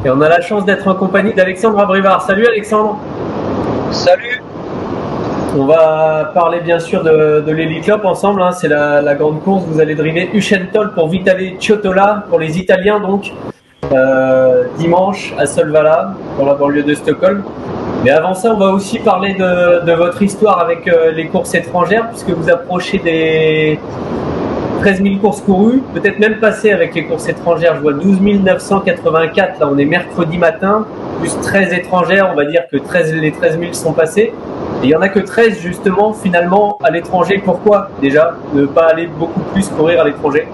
Et on a la chance d'être en compagnie d'Alexandre Abrivard. Salut Alexandre. Salut. On va parler bien sûr de l'Elite Lopp ensemble, hein. C'est la grande course. Vous allez driver Ucentol pour Vitale Ciotola, pour les Italiens donc, dimanche à Solvalla, dans la banlieue de Stockholm. Mais avant ça, on va aussi parler de votre histoire avec les courses étrangères, puisque vous approchez des 13 000 courses courues, peut-être même passé avec les courses étrangères. Je vois 12 984, là on est mercredi matin, plus 13 étrangères, on va dire que les 13 000 sont passés. Et il n'y en a que 13 justement finalement à l'étranger. Pourquoi déjà ne pas aller beaucoup plus courir à l'étranger?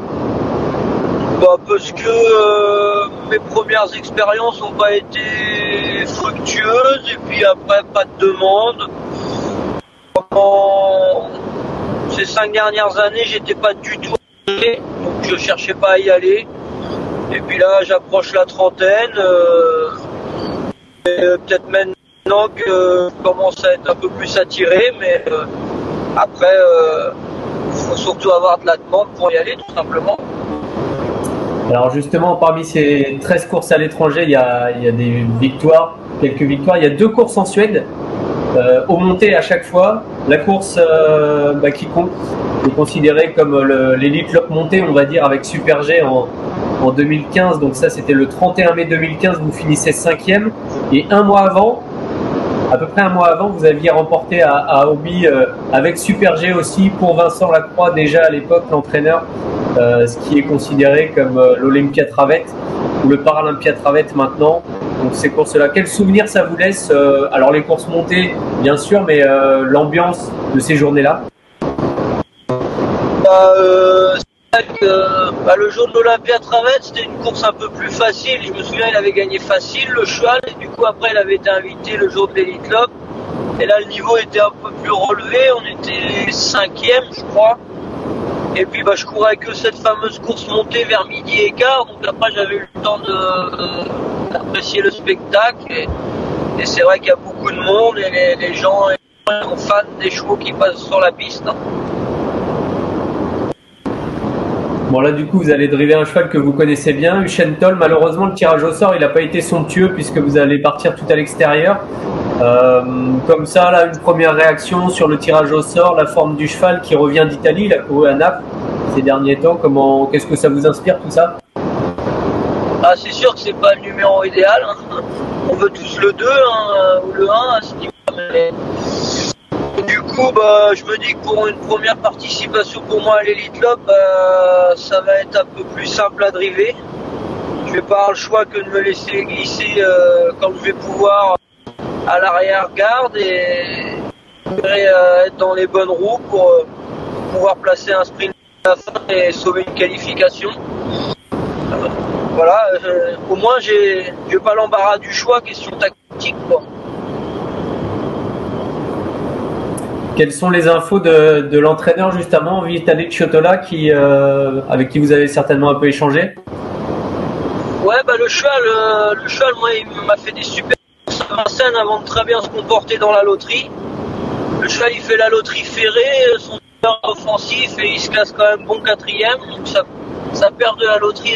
Parce que mes premières expériences n'ont pas été fructueuses et puis après pas de demande. Pendant ces 5 dernières années, j'étais pas du tout allé, donc je cherchais pas à y aller. Et puis là, j'approche la trentaine. Peut-être maintenant que je commence à être un peu plus attiré, mais après, faut surtout avoir de la demande pour y aller, tout simplement. Alors justement, parmi ces 13 courses à l'étranger, il y a des victoires, quelques victoires. Il y a 2 courses en Suède, au monté à chaque fois. La course qui compte est considérée comme l'Elite Lopp montée, on va dire, avec Super G en 2015. Donc ça, c'était le 31 mai 2015, vous finissez 5e. Et à peu près un mois avant, vous aviez remporté à Hobby avec Super G aussi, pour Vincent Lacroix, déjà à l'époque, l'entraîneur, ce qui est considéré comme l'Olympia Travette ou le Paralympia Travette maintenant. Donc ces courses-là, quel souvenir ça vous laisse? Alors les courses montées, bien sûr, mais l'ambiance de ces journées-là? C'est vrai que le jour de l'Olympia Travette, c'était une course un peu plus facile. Je me souviens, il avait gagné facile le cheval, et du coup après il avait été invité le jour de l'Elite Lopp. Et là le niveau était un peu plus relevé, on était 5e je crois. Et puis je courais que cette fameuse course montée vers midi et quart, donc après j'avais eu le temps d'apprécier le spectacle. Et c'est vrai qu'il y a beaucoup de monde et les gens sont fans des chevaux qui passent sur la piste. Hein. Bon là du coup vous allez driver un cheval que vous connaissez bien, Ucentol. Malheureusement le tirage au sort il n'a pas été somptueux puisque vous allez partir tout à l'extérieur. Comme ça là, une première réaction sur le tirage au sort, la forme du cheval qui revient d'Italie, il a couru à Naples ces derniers temps. Qu'est-ce que ça vous inspire tout ça? C'est sûr que c'est pas le numéro idéal, hein. On veut tous le 2 ou le 1 à ce niveau-là, mais du coup je me dis que pour une première participation pour moi à l'Elite Lopp, ça va être un peu plus simple à driver. Je vais pas avoir le choix que de me laisser glisser quand je vais pouvoir à l'arrière-garde et être dans les bonnes roues pour pouvoir placer un sprint à la fin et sauver une qualification. Voilà, au moins j'ai pas l'embarras du choix, question tactique quoi. Quelles sont les infos de l'entraîneur justement, Vitale Ciotola, avec qui vous avez certainement un peu échangé? Ouais, le cheval, moi, il m'a fait des super courses à Vincennes avant de très bien se comporter dans la loterie. Le cheval, il fait la loterie ferrée, son super offensif et il se classe quand même bon 4e, donc ça perd de la loterie.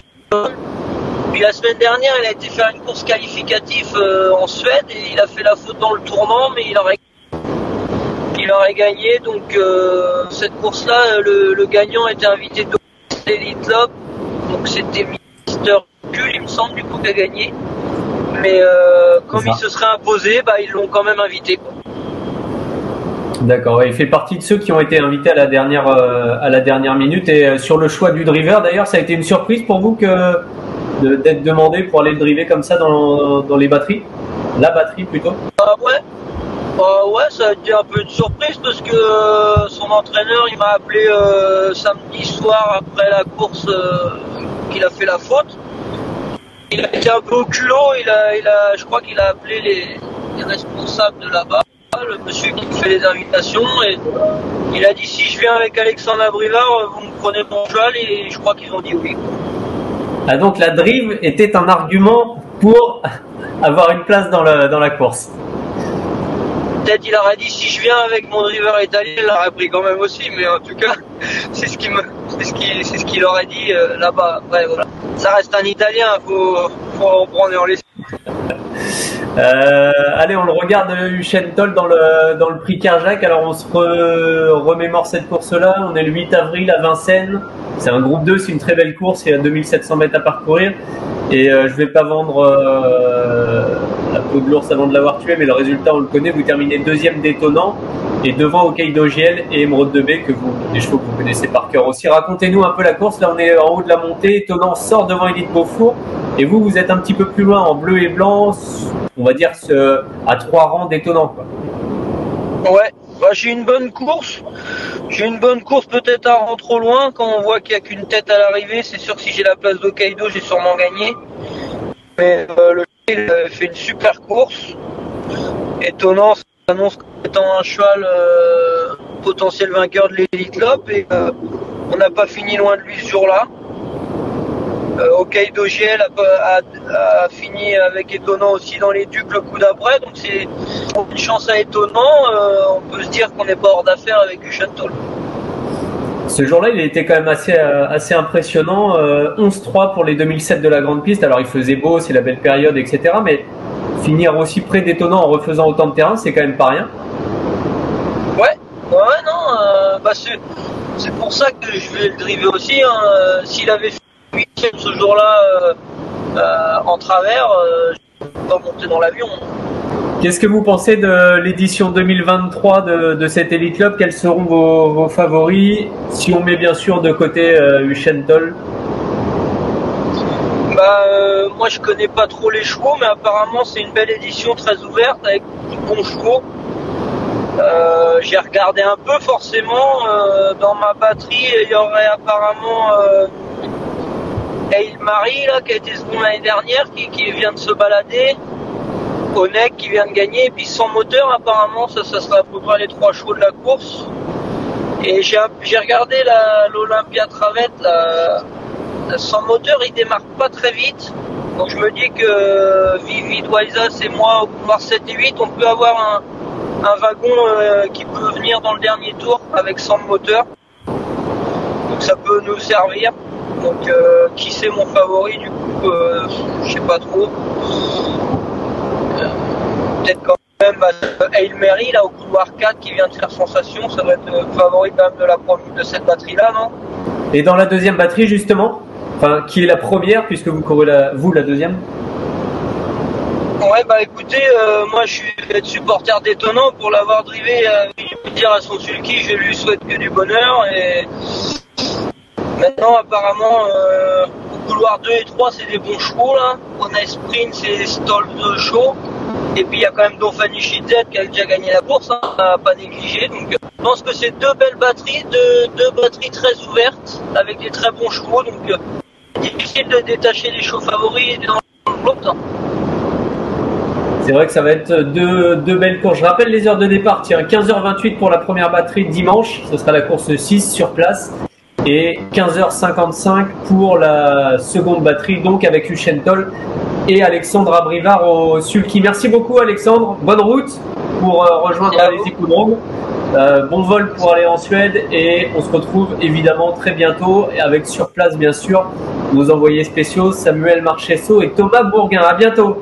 Puis la semaine dernière, il a été faire une course qualificative en Suède et il a fait la faute dans le tournant, mais il aurait gagné. Donc cette course-là, le gagnant était invité de l'Elite Lopp, donc c'était Mister Cul, il me semble, du coup, qui a gagné. Mais comme il se serait imposé, ils l'ont quand même invité, quoi. D'accord, il fait partie de ceux qui ont été invités à la dernière minute. Et sur le choix du driver, d'ailleurs, ça a été une surprise pour vous d'être demandé pour aller le driver comme ça dans les batteries? La batterie plutôt? Ouais, ça a été un peu une surprise parce que son entraîneur, il m'a appelé samedi soir après la course qu'il a fait la faute. Il a été un peu au culot, je crois qu'il a appelé les responsables de là-bas, le monsieur qui fait les invitations, et il a dit si je viens avec Alexandre Abrivard, vous me prenez mon cheval, et je crois qu'ils ont dit oui. Ah donc la drive était un argument pour avoir une place dans la course? Peut-être il aurait dit si je viens avec mon driver italien, il l'aurait pris quand même aussi, mais en tout cas, c'est ce qu'il aurait dit là-bas. Après, voilà. Ça reste un Italien, faut en prendre et en laisser. Allez, on le regarde, Usain Toll dans le prix Kerjak. Alors on se remémore cette course-là. On est le 8 avril à Vincennes. C'est un groupe 2, c'est une très belle course. Il y a 2700 mètres à parcourir. Et je vais pas vendre la peau de l'ours avant de l'avoir tué, mais le résultat on le connaît. Vous terminez deuxième d'étonnant et devant Hokkaido GL et Émeraude de Baie, des chevaux que vous connaissez par cœur aussi. Racontez-nous un peu la course. Là on est en haut de la montée. Étonnant sort devant Élite Beaufour. Et vous êtes un petit peu plus loin en bleu et blanc, on va dire à 3 rangs d'étonnant. Ouais, bah, j'ai une bonne course. J'ai une bonne course peut-être un rang trop loin. Quand on voit qu'il n'y a qu'une tête à l'arrivée, c'est sûr que si j'ai la place d'Hokkaido, j'ai sûrement gagné. Mais le il fait une super course. Étonnant, ça annonce comme étant un cheval potentiel vainqueur de l'Elite Lope. Et on n'a pas fini loin de lui ce jour-là. Hokkaido GL a fini avec Étonnant aussi dans les Ducs le coup d'après, donc c'est une chance à Étonnant. On peut se dire qu'on n'est pas hors d'affaire avec Usain Toll. Ce jour-là, il était quand même assez impressionnant. 11-3 pour les 2007 de la grande piste. Alors il faisait beau, c'est la belle période, etc. Mais finir aussi près d'Étonnant en refaisant autant de terrain, c'est quand même pas rien. Ouais, non, bah c'est pour ça que je vais le driver aussi. Hein. S'il avait fait 8e ce jour-là en travers, je ne peux pas monter dans l'avion. Qu'est-ce que vous pensez de l'édition 2023 de cette Elite Lope? Quels seront vos favoris, si on met bien sûr de côté Usain Toll? Moi je connais pas trop les chevaux, mais apparemment c'est une belle édition très ouverte avec de bons chevaux. J'ai regardé un peu forcément. Dans ma batterie il y aurait apparemment Hail Mary là, qui a été second l'année dernière, qui vient de se balader. Onek qui vient de gagner, et puis sans moteur apparemment, ça sera à peu près les 3 chevaux de la course. Et j'ai regardé l'Olympia Travette, sans moteur il démarre pas très vite, donc je me dis que Vivi Dwaisas et moi au couloir 7 et 8 on peut avoir un wagon qui peut venir dans le dernier tour avec sans moteur, donc ça peut nous servir. Donc qui c'est mon favori du coup, je sais pas trop. Peut-être quand même Hail Mary là au couloir 4 qui vient de faire sensation, ça doit être le favori quand même de cette batterie là, non? Et dans la deuxième batterie justement, enfin qui est la première puisque vous courez la deuxième? Ouais bah écoutez, moi je suis supporter d'Étonnant pour l'avoir drivé, je vais dire à son sulky, je lui souhaite que du bonheur. Et maintenant apparemment au couloir 2 et 3 c'est des bons chevaux là, on a Sprint, c'est Stoll de Show. Et puis il y a quand même Donfani Shizet qui a déjà gagné la course, hein, à pas négliger. Donc je pense que c'est deux belles batteries, deux batteries très ouvertes, avec des très bons chevaux. Donc difficile de détacher les chevaux favoris dans l'autre. Hein. C'est vrai que ça va être deux belles courses. Je rappelle les heures de départ. Tiens, 15h28 pour la première batterie dimanche. Ce sera la course 6 sur place. Et 15h55 pour la seconde batterie, donc avec Usain Toll et Alexandre Abrivard au sulky. Merci beaucoup Alexandre, bonne route pour rejoindre les hippodromes. Bon vol pour aller en Suède et on se retrouve évidemment très bientôt avec sur place bien sûr nos envoyés spéciaux Samuel Marchesso et Thomas Bourguin. À bientôt.